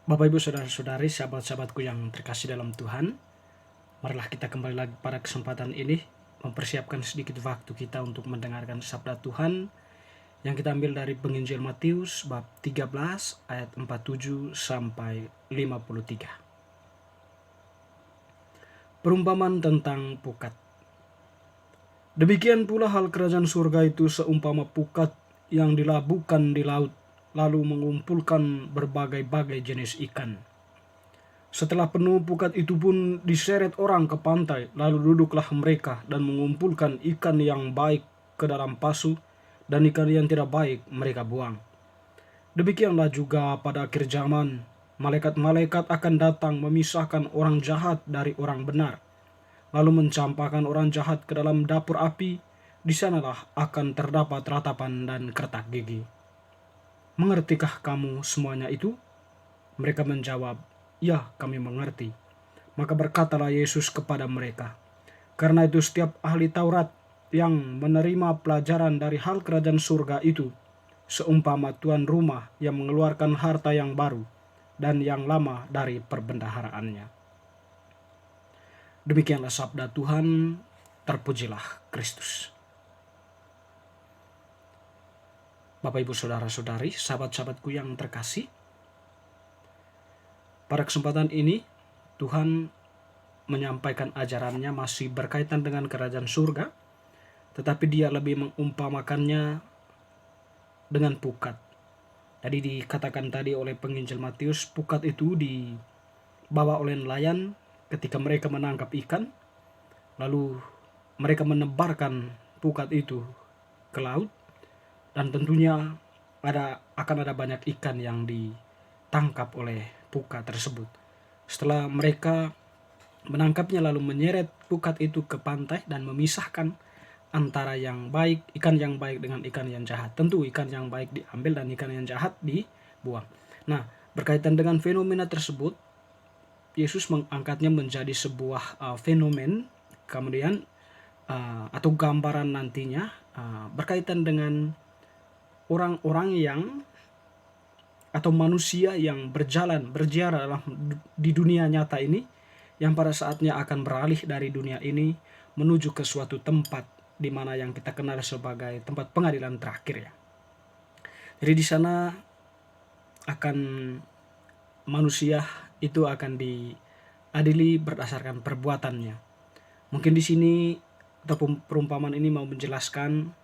Bapak Ibu Saudara-saudari, sahabat-sahabatku yang terkasih dalam Tuhan, marilah kita kembali lagi pada kesempatan ini mempersiapkan sedikit waktu kita untuk mendengarkan sabda Tuhan yang kita ambil dari Penginjil Matius bab 13 ayat 47 sampai 53. Perumpamaan tentang pukat. Demikian pula hal kerajaan surga itu seumpama pukat yang dilabuhkan di laut, lalu mengumpulkan berbagai-bagai jenis ikan. Setelah penuh, pukat itu pun diseret orang ke pantai, lalu duduklah mereka dan mengumpulkan ikan yang baik ke dalam pasu, dan ikan yang tidak baik mereka buang. Demikianlah juga pada akhir zaman, malaikat-malaikat akan datang memisahkan orang jahat dari orang benar, lalu mencampakkan orang jahat ke dalam dapur api. Di sanalah akan terdapat ratapan dan kertak gigi. Mengertikah kamu semuanya itu? Mereka menjawab, ya, kami mengerti. Maka berkatalah Yesus kepada mereka, karena itu setiap ahli Taurat yang menerima pelajaran dari hal kerajaan surga itu, seumpama tuan rumah yang mengeluarkan harta yang baru dan yang lama dari perbendaharaannya. Demikianlah sabda Tuhan, terpujilah Kristus. Bapak Ibu Saudara-saudari, sahabat-sahabatku yang terkasih, pada kesempatan ini Tuhan menyampaikan ajarannya masih berkaitan dengan kerajaan surga, tetapi dia lebih mengumpamakannya dengan pukat. Jadi dikatakan tadi oleh penginjil Matius, pukat itu dibawa oleh nelayan ketika mereka menangkap ikan, lalu mereka menebarkan pukat itu ke laut, dan tentunya akan ada banyak ikan yang ditangkap oleh pukat tersebut. Setelah mereka menangkapnya lalu menyeret pukat itu ke pantai dan memisahkan antara yang baik, ikan yang baik dengan ikan yang jahat. Tentu ikan yang baik diambil dan ikan yang jahat dibuang. Nah, berkaitan dengan fenomena tersebut, Yesus mengangkatnya menjadi sebuah fenomen, kemudian atau gambaran nantinya berkaitan dengan orang-orang yang atau manusia yang berziarah di dunia nyata ini, yang pada saatnya akan beralih dari dunia ini menuju ke suatu tempat di mana yang kita kenal sebagai tempat pengadilan terakhir ya. Jadi di sana akan manusia itu akan diadili berdasarkan perbuatannya. Mungkin di sini atau perumpamaan ini mau menjelaskan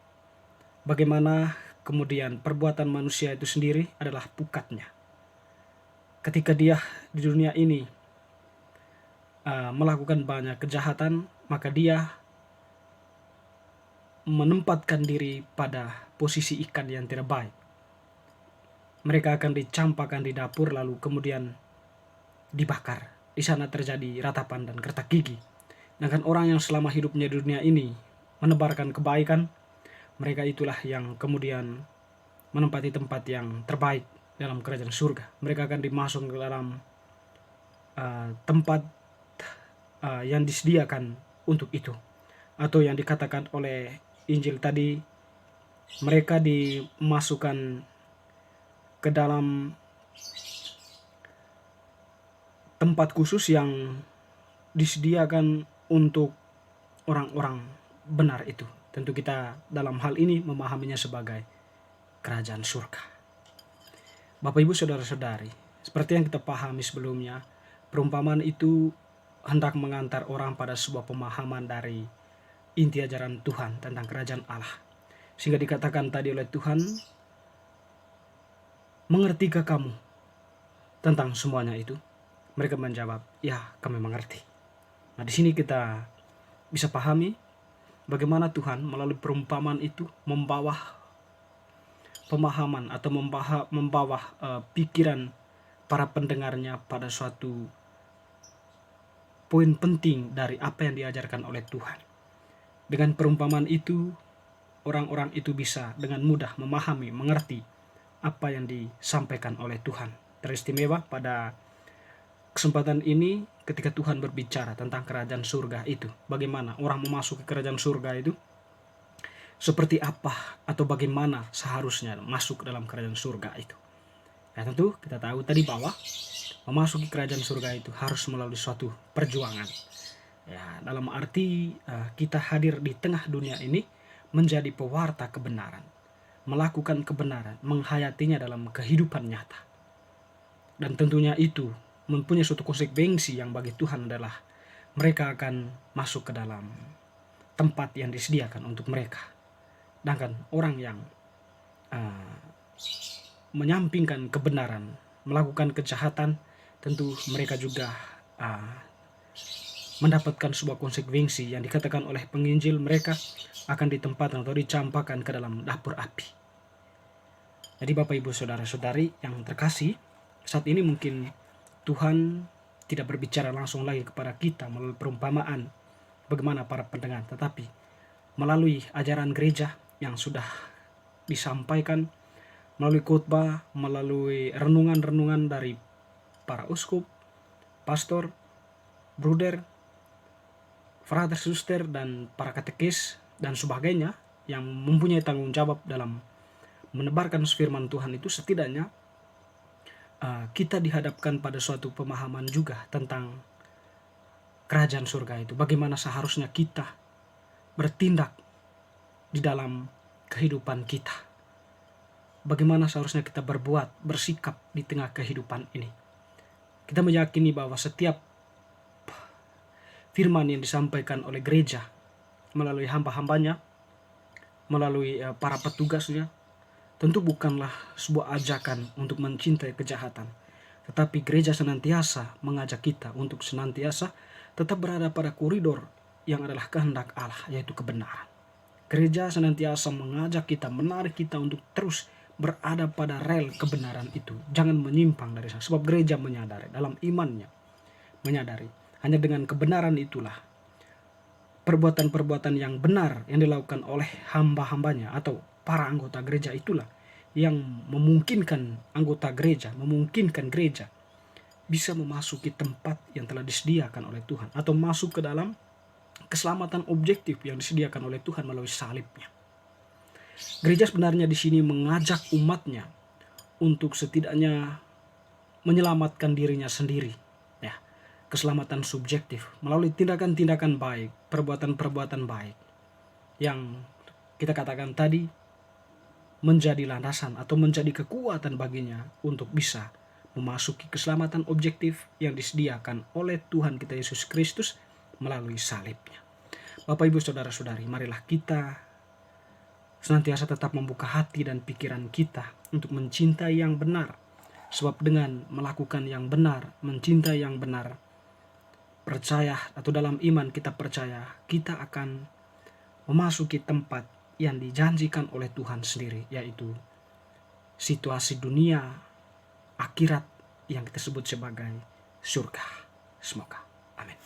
bagaimana kemudian perbuatan manusia itu sendiri adalah pukatnya. Ketika dia di dunia ini melakukan banyak kejahatan, maka dia menempatkan diri pada posisi ikan yang tidak baik. Mereka akan dicampakkan di dapur lalu kemudian dibakar. Di sana terjadi ratapan dan kertak gigi. Sedangkan orang yang selama hidupnya di dunia ini menebarkan kebaikan, mereka itulah yang kemudian menempati tempat yang terbaik dalam kerajaan surga. Mereka akan dimasuk ke dalam tempat yang disediakan untuk itu, atau yang dikatakan oleh Injil tadi, mereka dimasukkan ke dalam tempat khusus yang disediakan untuk orang-orang benar itu. Tentu kita dalam hal ini memahaminya sebagai kerajaan surga. Bapak Ibu Saudara-saudari, seperti yang kita pahami sebelumnya, perumpamaan itu hendak mengantar orang pada sebuah pemahaman dari inti ajaran Tuhan tentang kerajaan Allah. Sehingga dikatakan tadi oleh Tuhan, mengertikah kamu tentang semuanya itu? Mereka menjawab, ya, kami mengerti. Nah, di sini kita bisa pahami bagaimana Tuhan melalui perumpamaan itu membawa pemahaman atau membawa pikiran para pendengarnya pada suatu poin penting dari apa yang diajarkan oleh Tuhan. Dengan perumpamaan itu, orang-orang itu bisa dengan mudah memahami, mengerti apa yang disampaikan oleh Tuhan. Teristimewa pada kesempatan ini ketika Tuhan berbicara tentang kerajaan surga itu. Bagaimana orang memasuki kerajaan surga itu, seperti apa atau bagaimana seharusnya masuk dalam kerajaan surga itu. Ya, tentu kita tahu tadi bahwa memasuki kerajaan surga itu harus melalui suatu perjuangan. Ya, dalam arti kita hadir di tengah dunia ini menjadi pewarta kebenaran, melakukan kebenaran, menghayatinya dalam kehidupan nyata. Dan tentunya itu mempunyai suatu konsekuensi yang bagi Tuhan adalah mereka akan masuk ke dalam tempat yang disediakan untuk mereka. Sedangkan orang yang menyampingkan kebenaran, melakukan kejahatan, tentu mereka juga mendapatkan sebuah konsekuensi yang dikatakan oleh penginjil, mereka akan ditempatkan atau dicampakkan ke dalam dapur api. Jadi Bapak Ibu Saudara-saudari yang terkasih, saat ini mungkin Tuhan tidak berbicara langsung lagi kepada kita melalui perumpamaan bagaimana para pendengar, tetapi melalui ajaran gereja yang sudah disampaikan, melalui khotbah, melalui renungan-renungan dari para uskup, pastor, bruder, frater, suster, dan para katekis dan sebagainya yang mempunyai tanggung jawab dalam menebarkan firman Tuhan itu, setidaknya kita dihadapkan pada suatu pemahaman juga tentang kerajaan surga itu. Bagaimana seharusnya kita bertindak di dalam kehidupan kita. Bagaimana seharusnya kita berbuat, bersikap di tengah kehidupan ini. Kita meyakini bahwa setiap firman yang disampaikan oleh gereja melalui hamba-hambanya, melalui para petugasnya, tentu bukanlah sebuah ajakan untuk mencintai kejahatan, tetapi gereja senantiasa mengajak kita untuk senantiasa tetap berada pada koridor yang adalah kehendak Allah, yaitu kebenaran. Gereja senantiasa mengajak kita, menarik kita untuk terus berada pada rel kebenaran itu. Jangan menyimpang dari sana, sebab gereja menyadari dalam imannya, menyadari hanya dengan kebenaran itulah perbuatan-perbuatan yang benar yang dilakukan oleh hamba-hambanya atau para anggota gereja itulah yang memungkinkan anggota gereja, memungkinkan gereja bisa memasuki tempat yang telah disediakan oleh Tuhan, atau masuk ke dalam keselamatan objektif yang disediakan oleh Tuhan melalui salibnya. Gereja sebenarnya di sini mengajak umatnya untuk setidaknya menyelamatkan dirinya sendiri, ya, keselamatan subjektif melalui tindakan-tindakan baik, perbuatan-perbuatan baik yang kita katakan tadi menjadi landasan atau menjadi kekuatan baginya untuk bisa memasuki keselamatan objektif yang disediakan oleh Tuhan kita Yesus Kristus melalui salibnya. Bapak Ibu Saudara-saudari, marilah kita senantiasa tetap membuka hati dan pikiran kita untuk mencintai yang benar. Sebab dengan melakukan yang benar, mencintai yang benar, percaya atau dalam iman kita percaya, kita akan memasuki tempat yang dijanjikan oleh Tuhan sendiri, yaitu situasi dunia akhirat yang kita sebut sebagai surga. Semoga. Amin.